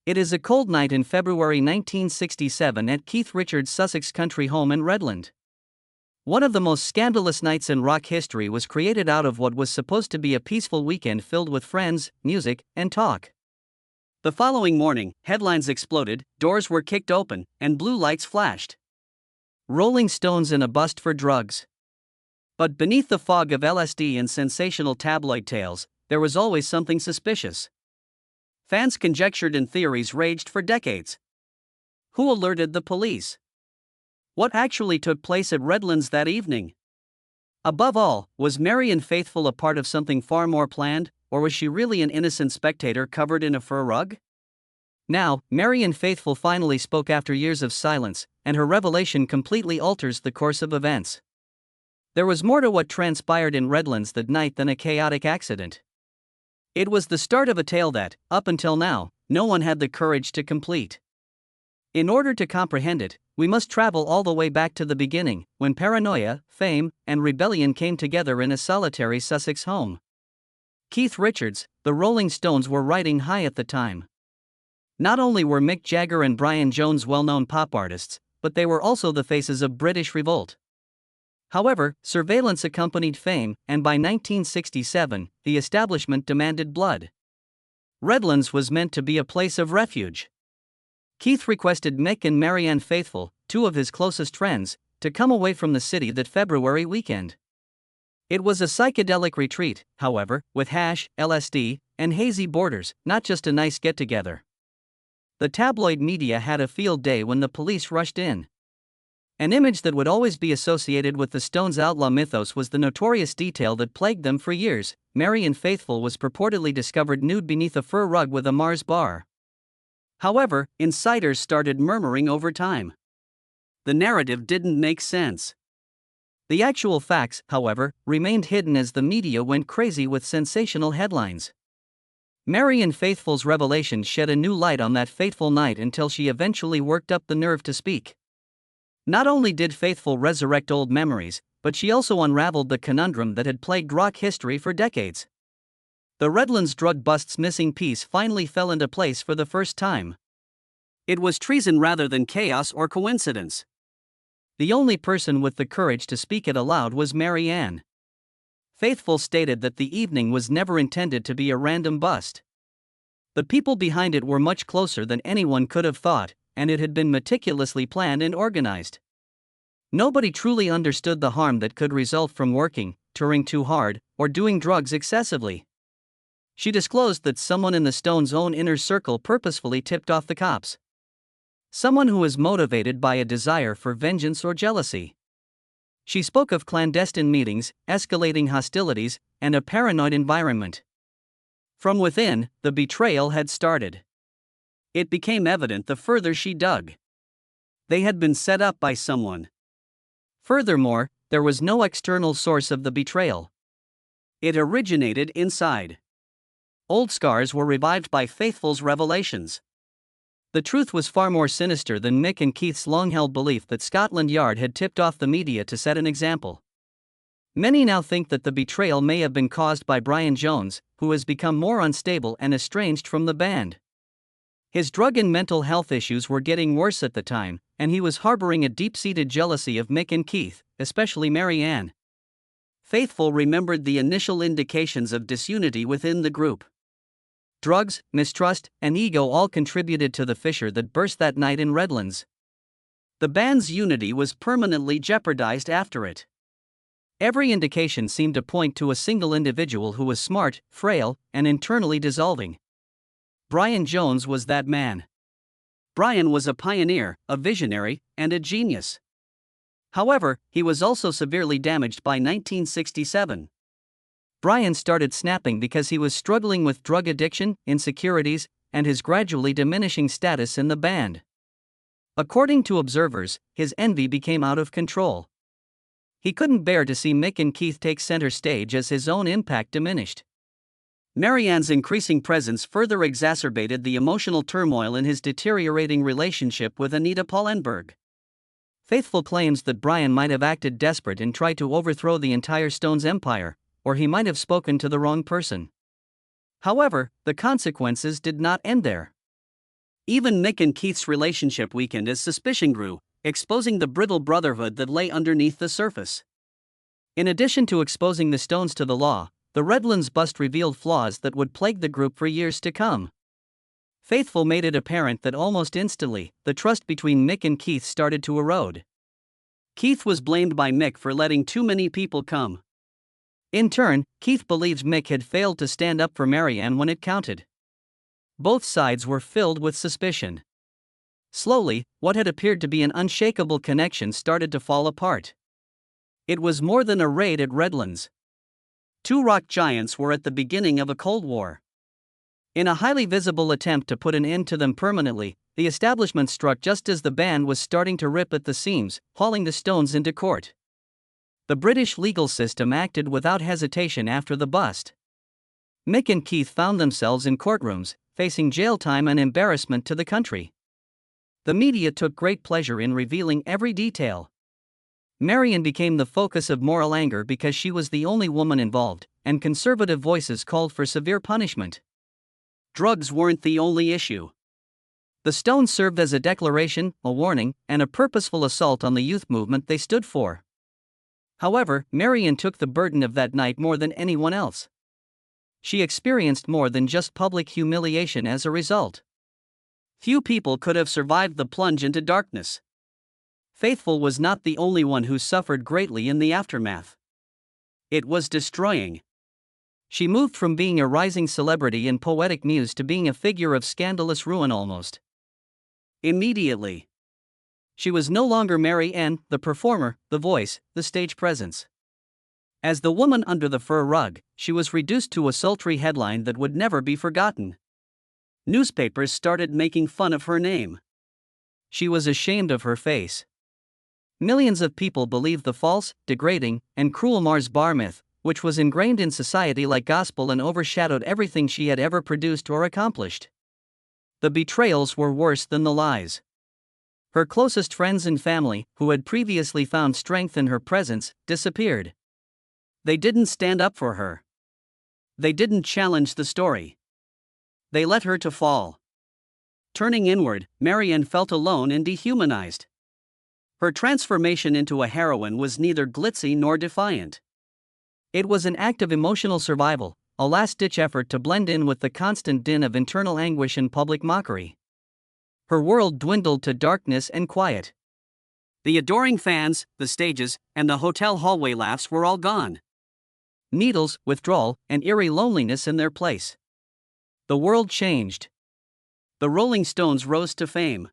It is a cold night in February 1967 at Keith Richards' Sussex country home in Redland. One of the most scandalous nights in rock history was created out of what was supposed to be a peaceful weekend filled with friends, music, and talk. The following morning, headlines exploded, doors were kicked open, and blue lights flashed. Rolling Stones in a bust for drugs. But beneath the fog of LSD and sensational tabloid tales, there was always something suspicious. Fans conjectured and theories raged for decades. Who alerted the police? What actually took place at Redlands that evening? Above all, was Marianne Faithfull a part of something far more planned, or was she really an innocent spectator covered in a fur rug? Now, Marianne Faithfull finally spoke after years of silence, and her revelation completely alters the course of events. There was more to what transpired in Redlands that night than a chaotic accident. It was the start of a tale that, up until now, no one had the courage to complete. In order to comprehend it, we must travel all the way back to the beginning, when paranoia, fame, and rebellion came together in a solitary Sussex home. Keith Richards, the Rolling Stones were riding high at the time. Not only were Mick Jagger and Brian Jones well-known pop artists, but they were also the faces of British revolt. However, surveillance accompanied fame, and by 1967, the establishment demanded blood. Redlands was meant to be a place of refuge. Keith requested Mick and Marianne Faithfull, two of his closest friends, to come away from the city that February weekend. It was a psychedelic retreat, however, with hash, LSD, and hazy borders, not just a nice get-together. The tabloid media had a field day when the police rushed in. An image that would always be associated with the Stones' outlaw mythos was the notorious detail that plagued them for years: Marianne Faithfull was purportedly discovered nude beneath a fur rug with a Mars bar. However, insiders started murmuring over time. The narrative didn't make sense. The actual facts, however, remained hidden as the media went crazy with sensational headlines. Marianne Faithfull's revelation shed a new light on that fateful night until she eventually worked up the nerve to speak. Not only did Faithfull resurrect old memories, but she also unraveled the conundrum that had plagued rock history for decades. The Redlands drug bust's missing piece finally fell into place for the first time. It was treason rather than chaos or coincidence. The only person with the courage to speak it aloud was Marianne. Faithfull stated that the evening was never intended to be a random bust. The people behind it were much closer than anyone could have thought, and it had been meticulously planned and organized. Nobody truly understood the harm that could result from working, touring too hard, or doing drugs excessively. She disclosed that someone in the Stones' own inner circle purposefully tipped off the cops. Someone who was motivated by a desire for vengeance or jealousy. She spoke of clandestine meetings, escalating hostilities, and a paranoid environment. From within, the betrayal had started. It became evident the further she dug. They had been set up by someone. Furthermore, there was no external source of the betrayal. It originated inside. Old scars were revived by Faithfull's revelations. The truth was far more sinister than Mick and Keith's long-held belief that Scotland Yard had tipped off the media to set an example. Many now think that the betrayal may have been caused by Brian Jones, who has become more unstable and estranged from the band. His drug and mental health issues were getting worse at the time, and he was harboring a deep-seated jealousy of Mick and Keith, especially Marianne. Faithfull remembered the initial indications of disunity within the group. Drugs, mistrust, and ego all contributed to the fissure that burst that night in Redlands. The band's unity was permanently jeopardized after it. Every indication seemed to point to a single individual who was smart, frail, and internally dissolving. Brian Jones was that man. Brian was a pioneer, a visionary, and a genius. However, he was also severely damaged by 1967. Brian started snapping because he was struggling with drug addiction, insecurities, and his gradually diminishing status in the band. According to observers, his envy became out of control. He couldn't bear to see Mick and Keith take center stage as his own impact diminished. Marianne's increasing presence further exacerbated the emotional turmoil in his deteriorating relationship with Anita Pallenberg. Faithfull claims that Brian might have acted desperate and tried to overthrow the entire Stones empire, or he might have spoken to the wrong person. However, the consequences did not end there. Even Mick and Keith's relationship weakened as suspicion grew, exposing the brittle brotherhood that lay underneath the surface. In addition to exposing the Stones to the law, the Redlands bust revealed flaws that would plague the group for years to come. Faithfull made it apparent that almost instantly, the trust between Mick and Keith started to erode. Keith was blamed by Mick for letting too many people come. In turn, Keith believed Mick had failed to stand up for Marianne when it counted. Both sides were filled with suspicion. Slowly, what had appeared to be an unshakable connection started to fall apart. It was more than a raid at Redlands. Two rock giants were at the beginning of a Cold War. In a highly visible attempt to put an end to them permanently, the establishment struck just as the band was starting to rip at the seams, hauling the Stones into court. The British legal system acted without hesitation after the bust. Mick and Keith found themselves in courtrooms, facing jail time and embarrassment to the country. The media took great pleasure in revealing every detail. Marianne became the focus of moral anger because she was the only woman involved, and conservative voices called for severe punishment. Drugs weren't the only issue. The Stones served as a declaration, a warning, and a purposeful assault on the youth movement they stood for. However, Marianne took the burden of that night more than anyone else. She experienced more than just public humiliation as a result. Few people could have survived the plunge into darkness. Faithfull was not the only one who suffered greatly in the aftermath. It was destroying. She moved from being a rising celebrity and poetic muse to being a figure of scandalous ruin almost immediately. She was no longer Marianne, the performer, the voice, the stage presence. As the woman under the fur rug, she was reduced to a sultry headline that would never be forgotten. Newspapers started making fun of her name. She was ashamed of her face. Millions of people believed the false, degrading, and cruel Mars Bar myth, which was ingrained in society like gospel and overshadowed everything she had ever produced or accomplished. The betrayals were worse than the lies. Her closest friends and family, who had previously found strength in her presence, disappeared. They didn't stand up for her. They didn't challenge the story. They let her to fall. Turning inward, Marianne felt alone and dehumanized. Her transformation into a heroine was neither glitzy nor defiant. It was an act of emotional survival, a last-ditch effort to blend in with the constant din of internal anguish and public mockery. Her world dwindled to darkness and quiet. The adoring fans, the stages, and the hotel hallway laughs were all gone. Needles, withdrawal, and eerie loneliness in their place. The world changed. The Rolling Stones rose to fame.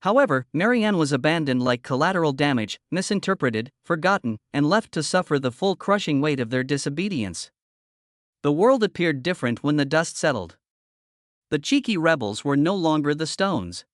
However, Marianne was abandoned like collateral damage, misinterpreted, forgotten, and left to suffer the full crushing weight of their disobedience. The world appeared different when the dust settled. The cheeky rebels were no longer the Stones.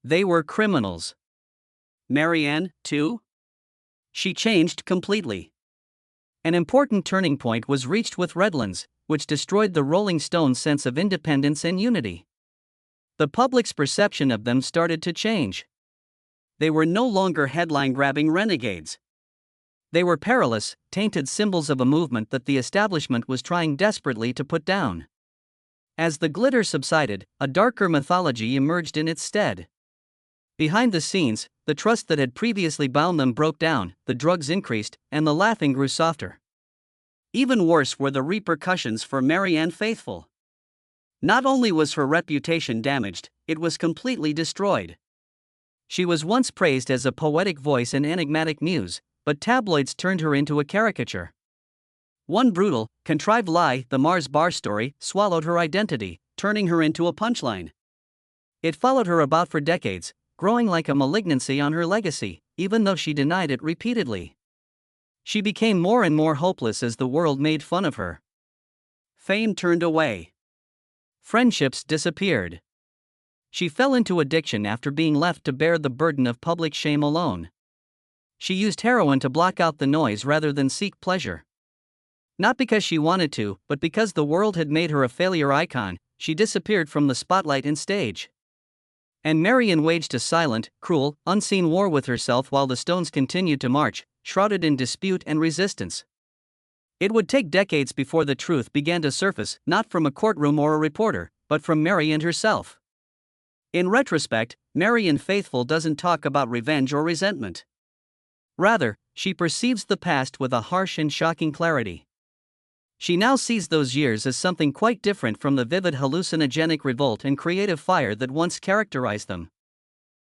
They were criminals. Marianne, too? She changed completely. An important turning point was reached with Redlands, which destroyed the Rolling Stones' sense of independence and unity. The public's perception of them started to change. They were no longer headline-grabbing renegades. They were perilous, tainted symbols of a movement that the establishment was trying desperately to put down. As the glitter subsided, a darker mythology emerged in its stead. Behind the scenes, the trust that had previously bound them broke down, the drugs increased, and the laughing grew softer. Even worse were the repercussions for Marianne Faithfull. Not only was her reputation damaged, it was completely destroyed. She was once praised as a poetic voice and enigmatic muse, but tabloids turned her into a caricature. One brutal, contrived lie, the Mars Bar story, swallowed her identity, turning her into a punchline. It followed her about for decades, growing like a malignancy on her legacy, even though she denied it repeatedly. She became more and more hopeless as the world made fun of her. Fame turned away. Friendships disappeared. She fell into addiction after being left to bear the burden of public shame alone. She used heroin to block out the noise rather than seek pleasure. Not because she wanted to, but because the world had made her a failure icon, she disappeared from the spotlight and stage. And Marianne waged a silent, cruel, unseen war with herself while the Stones continued to march, shrouded in dispute and resistance. It would take decades before the truth began to surface, not from a courtroom or a reporter, but from Marianne herself. In retrospect, Marianne Faithfull doesn't talk about revenge or resentment. Rather, she perceives the past with a harsh and shocking clarity. She now sees those years as something quite different from the vivid hallucinogenic revolt and creative fire that once characterized them.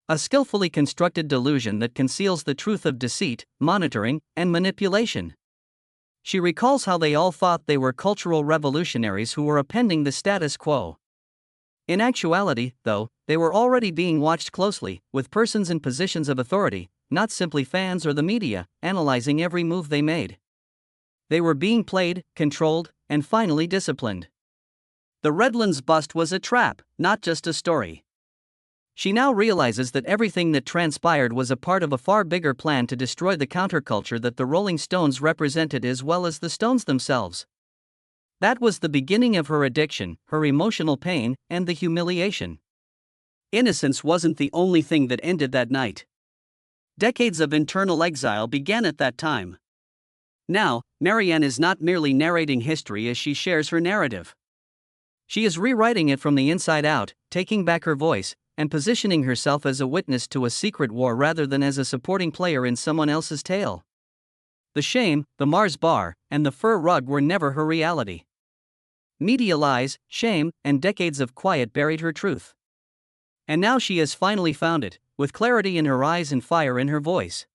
A skillfully constructed delusion that conceals the truth of deceit, monitoring, and manipulation. She recalls how they all thought they were cultural revolutionaries who were upending the status quo. In actuality, though, they were already being watched closely, with persons in positions of authority, not simply fans or the media, analyzing every move they made. They were being played, controlled, and finally disciplined. The Redlands bust was a trap, not just a story. She now realizes that everything that transpired was a part of a far bigger plan to destroy the counterculture that the Rolling Stones represented as well as the Stones themselves. That was the beginning of her addiction, her emotional pain, and the humiliation. Innocence wasn't the only thing that ended that night. Decades of internal exile began at that time. Now, Marianne is not merely narrating history as she shares her narrative. She is rewriting it from the inside out, taking back her voice, and positioning herself as a witness to a secret war rather than as a supporting player in someone else's tale. The shame, the Mars bar, and the fur rug were never her reality. Media lies, shame, and decades of quiet buried her truth. And now she has finally found it, with clarity in her eyes and fire in her voice.